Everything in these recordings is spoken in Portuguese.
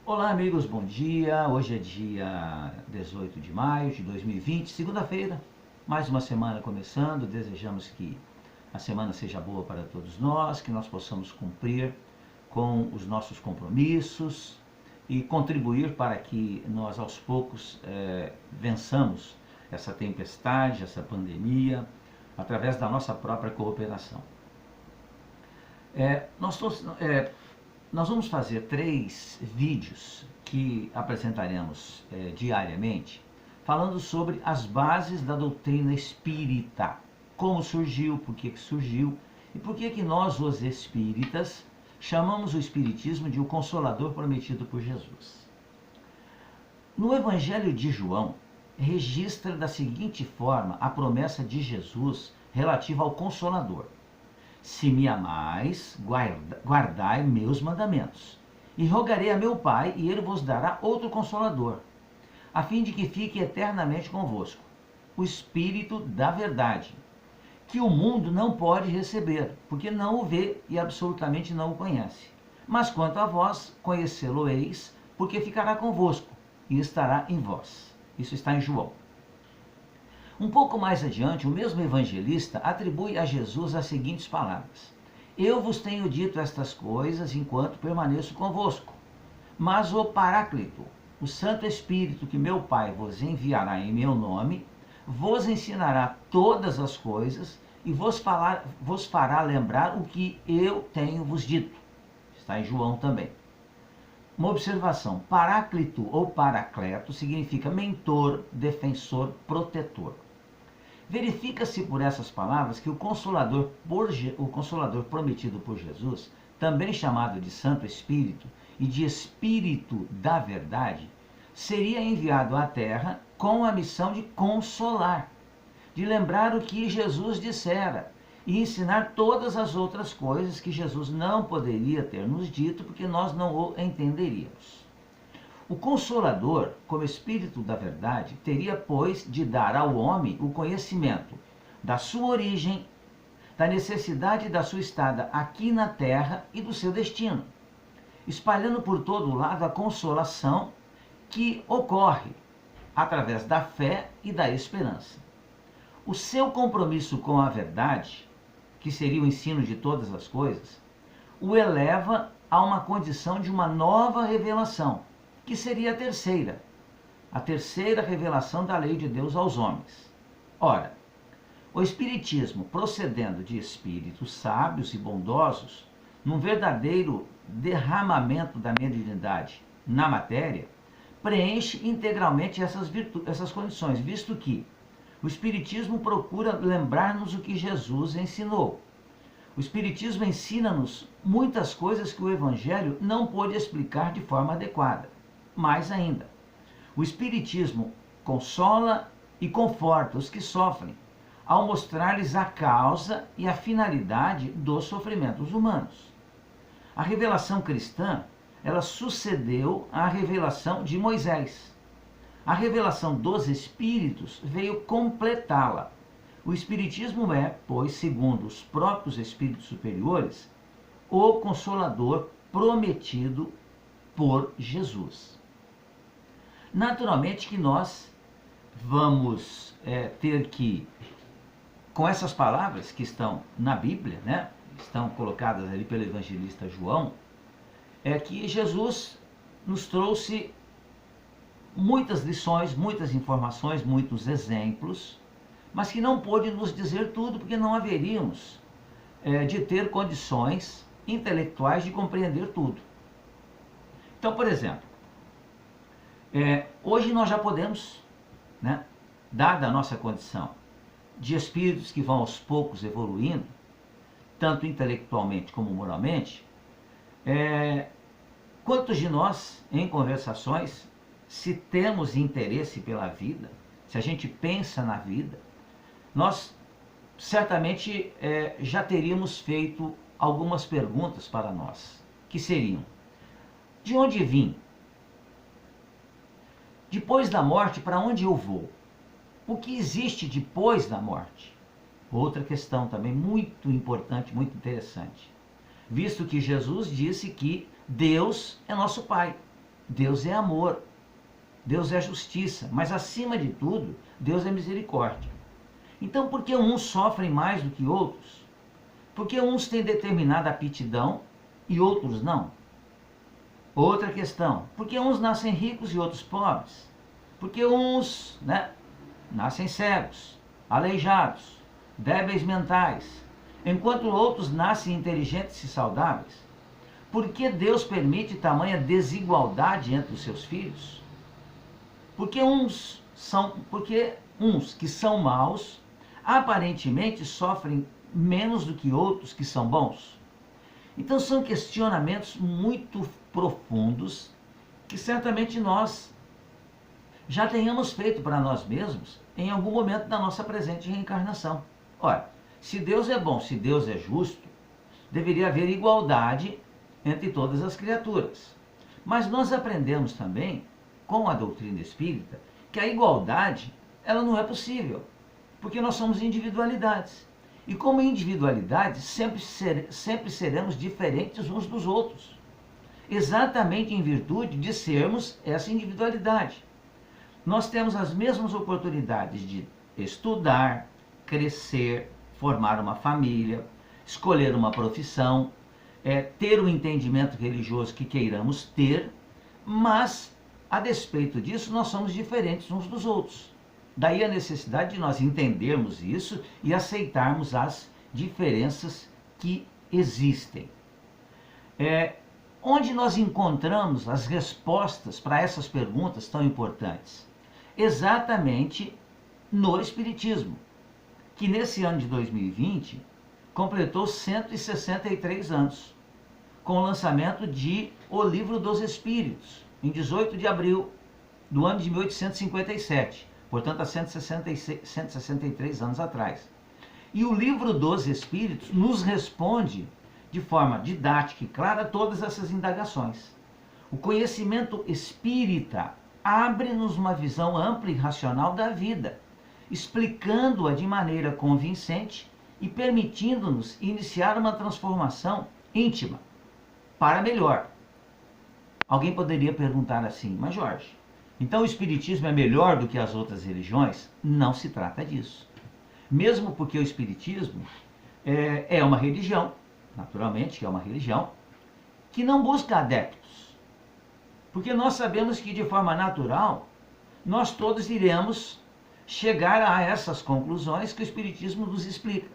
Olá amigos, bom dia. Hoje é dia 18 de maio de 2020, segunda-feira. Mais uma semana começando. Desejamos que a semana seja boa para todos nós, que nós possamos cumprir com os nossos compromissos e contribuir para que nós aos poucos vençamos essa tempestade, essa pandemia, através da nossa própria cooperação. Nós vamos fazer 3 vídeos que apresentaremos diariamente, falando sobre as bases da doutrina espírita, como surgiu, por que surgiu e por que nós, os espíritas, chamamos o espiritismo de o Consolador prometido por Jesus. No Evangelho de João, registra da seguinte forma a promessa de Jesus relativa ao Consolador: se me amais, guardai meus mandamentos. E rogarei a meu Pai, e ele vos dará outro Consolador, a fim de que fique eternamente convosco, o Espírito da verdade, que o mundo não pode receber, porque não o vê e absolutamente não o conhece. Mas quanto a vós, conhecê-lo-eis, porque ficará convosco e estará em vós. Isso está em João. Um pouco mais adiante, o mesmo evangelista atribui a Jesus as seguintes palavras: eu vos tenho dito estas coisas enquanto permaneço convosco. Mas o Paráclito, o Santo Espírito que meu Pai vos enviará em meu nome, vos ensinará todas as coisas e vos fará lembrar o que eu tenho vos dito. Está em João também. Uma observação: Paráclito ou Paracleto significa mentor, defensor, protetor. Verifica-se por essas palavras que o Consolador prometido por Jesus, também chamado de Santo Espírito e de Espírito da Verdade, seria enviado à Terra com a missão de consolar, de lembrar o que Jesus dissera e ensinar todas as outras coisas que Jesus não poderia ter nos dito, porque nós não o entenderíamos. O Consolador, como Espírito da Verdade, teria, pois, de dar ao homem o conhecimento da sua origem, da necessidade da sua estada aqui na Terra e do seu destino, espalhando por todo o lado a consolação que ocorre através da fé e da esperança. O seu compromisso com a verdade, que seria o ensino de todas as coisas, o eleva a uma condição de uma nova revelação, que seria a terceira revelação da lei de Deus aos homens. Ora, o Espiritismo, procedendo de espíritos sábios e bondosos, num verdadeiro derramamento da mediunidade na matéria, preenche integralmente essas condições, visto que o Espiritismo procura lembrar-nos o que Jesus ensinou. O Espiritismo ensina-nos muitas coisas que o Evangelho não pôde explicar de forma adequada. Mais ainda, o Espiritismo consola e conforta os que sofrem, ao mostrar-lhes a causa e a finalidade dos sofrimentos humanos. A revelação cristã, ela sucedeu à revelação de Moisés. A revelação dos Espíritos veio completá-la. O Espiritismo é, pois, segundo os próprios Espíritos superiores, o Consolador prometido por Jesus. Naturalmente que nós vamos ter que, com essas palavras que estão na Bíblia, né, estão colocadas ali pelo evangelista João, que Jesus nos trouxe muitas lições, muitas informações, muitos exemplos, mas que não pôde nos dizer tudo, porque não haveríamos de ter condições intelectuais de compreender tudo. Então, por exemplo, hoje nós já podemos, né, dada a nossa condição de espíritos que vão aos poucos evoluindo, tanto intelectualmente como moralmente, quantos de nós, em conversações, se temos interesse pela vida, se a gente pensa na vida, nós certamente já teríamos feito algumas perguntas para nós, que seriam: de onde vim? Depois da morte, para onde eu vou? O que existe depois da morte? Outra questão também muito importante, muito interessante. Visto que Jesus disse que Deus é nosso Pai. Deus é amor, Deus é justiça, mas acima de tudo, Deus é misericórdia. Então, por que uns sofrem mais do que outros? Porque uns têm determinada aptidão e outros não? Outra questão, por que uns nascem ricos e outros pobres? Porque uns, nascem cegos, aleijados, débeis mentais, enquanto outros nascem inteligentes e saudáveis? Por que Deus permite tamanha desigualdade entre os seus filhos? Porque uns que são maus, aparentemente sofrem menos do que outros que são bons? Então são questionamentos muito profundos que certamente nós já tenhamos feito para nós mesmos em algum momento da nossa presente reencarnação. Ora, se Deus é bom, se Deus é justo, deveria haver igualdade entre todas as criaturas. Mas nós aprendemos também, com a doutrina espírita, que a igualdade ela não é possível, porque nós somos individualidades. E como individualidades, sempre seremos diferentes uns dos outros, exatamente em virtude de sermos essa individualidade. Nós temos as mesmas oportunidades de estudar, crescer, formar uma família, escolher uma profissão, ter o entendimento religioso que queiramos ter, mas, a despeito disso, nós somos diferentes uns dos outros. Daí a necessidade de nós entendermos isso e aceitarmos as diferenças que existem. Onde nós encontramos as respostas para essas perguntas tão importantes? Exatamente no Espiritismo, que nesse ano de 2020 completou 163 anos, com o lançamento de O Livro dos Espíritos, em 18 de abril do ano de 1857. Portanto, há 163 anos atrás. E o Livro dos Espíritos nos responde de forma didática e clara todas essas indagações. O conhecimento espírita abre-nos uma visão ampla e racional da vida, explicando-a de maneira convincente e permitindo-nos iniciar uma transformação íntima para melhor. Alguém poderia perguntar assim, mas Jorge, então o Espiritismo é melhor do que as outras religiões? Não se trata disso. Mesmo porque o Espiritismo é uma religião, naturalmente que é uma religião, que não busca adeptos. Porque nós sabemos que de forma natural, nós todos iremos chegar a essas conclusões que o Espiritismo nos explica.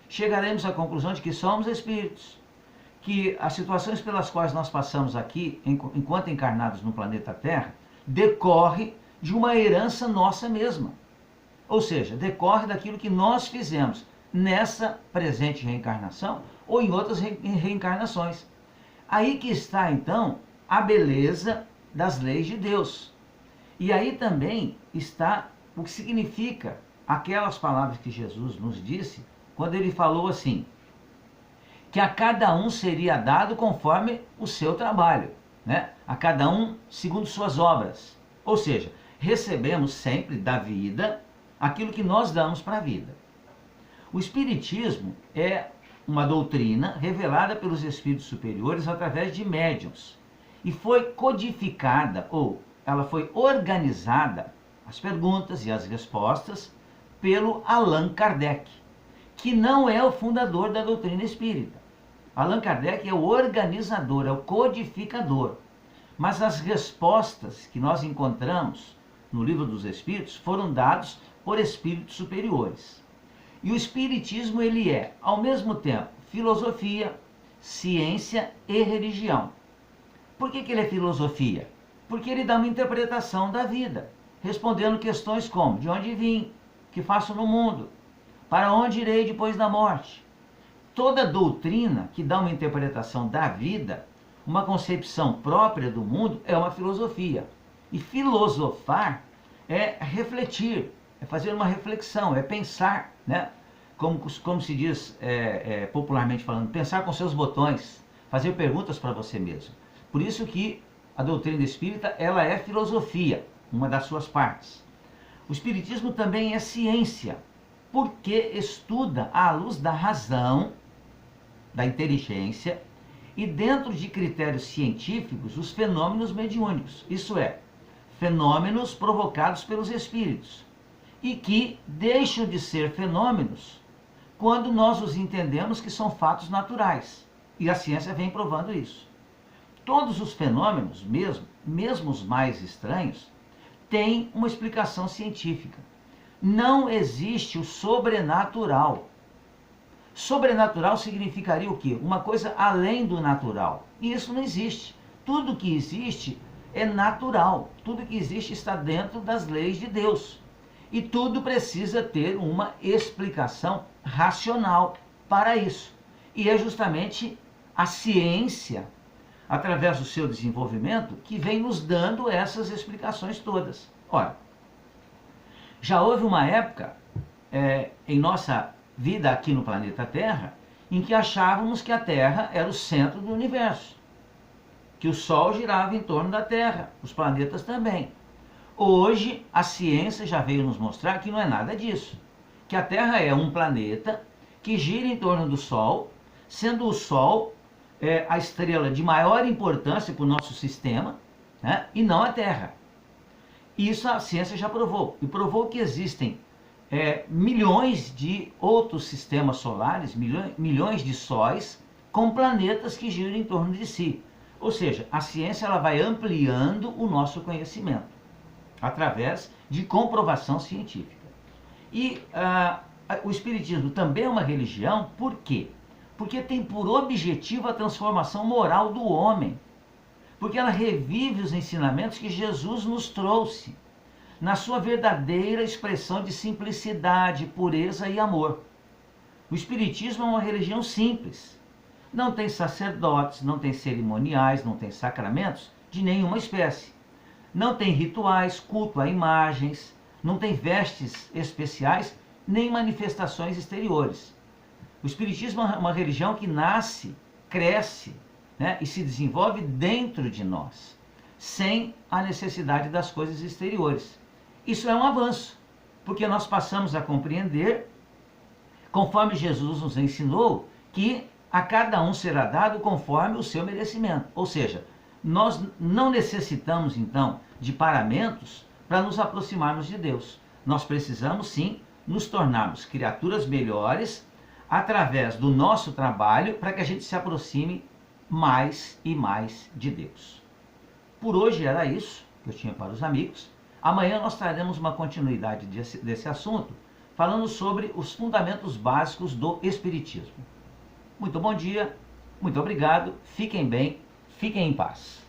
Chegaremos à conclusão de que somos espíritos, que as situações pelas quais nós passamos aqui, enquanto encarnados no planeta Terra, decorre de uma herança nossa mesma. Ou seja, decorre daquilo que nós fizemos nessa presente reencarnação ou em outras reencarnações. Aí que está, então, a beleza das leis de Deus. E aí também está o que significa aquelas palavras que Jesus nos disse quando ele falou assim, que a cada um seria dado conforme o seu trabalho, a cada um segundo suas obras. Ou seja, recebemos sempre da vida aquilo que nós damos para a vida. O Espiritismo é uma doutrina revelada pelos espíritos superiores através de médiuns e foi codificada, ou ela foi organizada, as perguntas e as respostas, pelo Allan Kardec, que não é o fundador da doutrina espírita. Allan Kardec é o organizador, é o codificador. Mas as respostas que nós encontramos no Livro dos Espíritos foram dadas por espíritos superiores. E o Espiritismo ele é, ao mesmo tempo, filosofia, ciência e religião. Por que ele é filosofia? Porque ele dá uma interpretação da vida, respondendo questões como, de onde vim, o que faço no mundo, para onde irei depois da morte. Toda doutrina que dá uma interpretação da vida, uma concepção própria do mundo, é uma filosofia. E filosofar é refletir, é fazer uma reflexão, é pensar, como se diz popularmente falando, pensar com seus botões, fazer perguntas para você mesmo. Por isso que a doutrina espírita ela é filosofia, uma das suas partes. O espiritismo também é ciência, porque estuda à luz da razão, da inteligência e dentro de critérios científicos, os fenômenos mediúnicos, isso é, fenômenos provocados pelos espíritos, e que deixam de ser fenômenos quando nós os entendemos que são fatos naturais. E a ciência vem provando isso. Todos os fenômenos, mesmo os mais estranhos, têm uma explicação científica. Não existe o sobrenatural. Sobrenatural significaria o quê? Uma coisa além do natural. E isso não existe. Tudo que existe é natural. Tudo que existe está dentro das leis de Deus. E tudo precisa ter uma explicação racional para isso. E é justamente a ciência, através do seu desenvolvimento, que vem nos dando essas explicações todas. Ora, já houve uma época em nossa vida aqui no planeta Terra em que achávamos que a Terra era o centro do universo, que o Sol girava em torno da Terra, os planetas também. Hoje, a ciência já veio nos mostrar que não é nada disso, que a Terra é um planeta que gira em torno do Sol, sendo o Sol a estrela de maior importância para o nosso sistema, né, e não a Terra. Isso a ciência já provou, e provou que existem milhões de outros sistemas solares, milhões de sóis, com planetas que giram em torno de si. Ou seja, a ciência ela vai ampliando o nosso conhecimento, através de comprovação científica. E o Espiritismo também é uma religião, por quê? Porque tem por objetivo a transformação moral do homem. Porque ela revive os ensinamentos que Jesus nos trouxe, na sua verdadeira expressão de simplicidade, pureza e amor. O Espiritismo é uma religião simples. Não tem sacerdotes, não tem cerimoniais, não tem sacramentos de nenhuma espécie. Não tem rituais, culto a imagens, não tem vestes especiais, nem manifestações exteriores. O Espiritismo é uma religião que nasce, cresce, né, e se desenvolve dentro de nós, sem a necessidade das coisas exteriores. Isso é um avanço, porque nós passamos a compreender, conforme Jesus nos ensinou, que a cada um será dado conforme o seu merecimento. Ou seja, nós não necessitamos, então, de paramentos para nos aproximarmos de Deus. Nós precisamos, sim, nos tornarmos criaturas melhores através do nosso trabalho para que a gente se aproxime mais e mais de Deus. Por hoje era isso que eu tinha para os amigos. Amanhã nós traremos uma continuidade desse assunto, falando sobre os fundamentos básicos do Espiritismo. Muito bom dia, muito obrigado, fiquem bem, fiquem em paz.